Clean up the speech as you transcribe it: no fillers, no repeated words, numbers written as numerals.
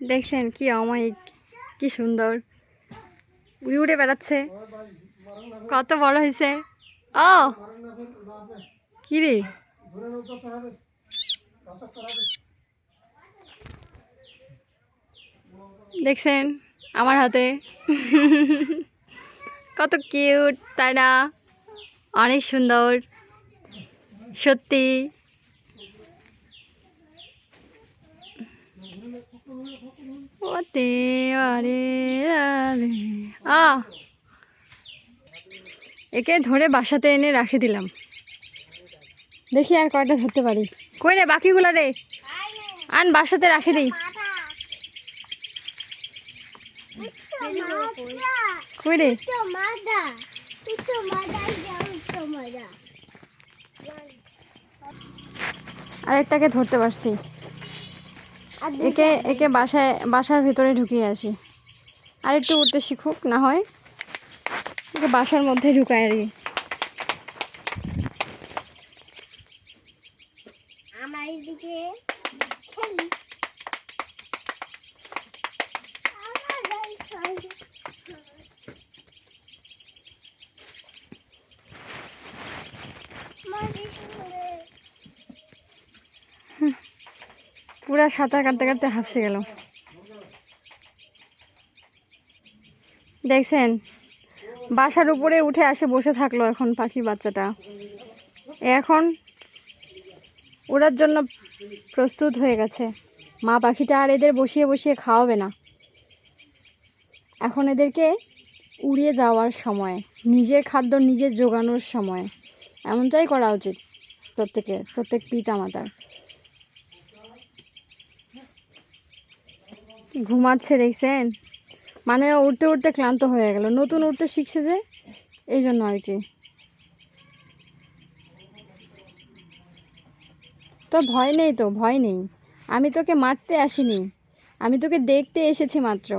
দেখছেন কি অমায়িক, কি সুন্দর উড়ে উড়ে বেড়াচ্ছে। কত বড় হয়েছে। ও কি রে, দেখছেন আমার হাতে কত কিউট, তাই না? অনেক সুন্দর সত্যি। ওতে আরে একে ধরে বাসাতে এনে রাখে দিলাম। দেখি আর কয়টা ধরতে পারি। কই রে বাকিগুলা রে, আন বাসাতে রাখে দিই। কই রে, আরেকটাকে ধরতে পারছি। একে একে বাসার ভেতরে ঢুকিয়ে আসি। আর একটু উঠতে শিখুক, না হয় একে বাসার মধ্যে ঢুকায় আর কি। আমার এদিকে খেলি। পুরা সাঁতার কাটতে কাটতে হাঁপসে গেল। দেখছেন বাসার উপরে উঠে আসে বসে থাকলো। এখন পাখির বাচ্চাটা এখন ওড়ার জন্য প্রস্তুত হয়ে গেছে। মা পাখিটা আর এদের বসিয়ে বসিয়ে খাওয়াবে না। এখন এদেরকে উড়িয়ে যাওয়ার সময়, নিজের খাদ্য নিজের জোগানোর সময়। এমনটাই করা উচিত প্রত্যেক পিতা মাতার। ঘুমাচ্ছে দেখছেন, মানে উঠতে উঠতে ক্লান্ত হয়ে গেল। নতুন উঠতে শিখছে যে, এই জন্য আর কি। তো ভয় নেই, তো ভয় নেই। আমি তোকে মারতে আসিনি, আমি তোকে দেখতে এসেছি মাত্র।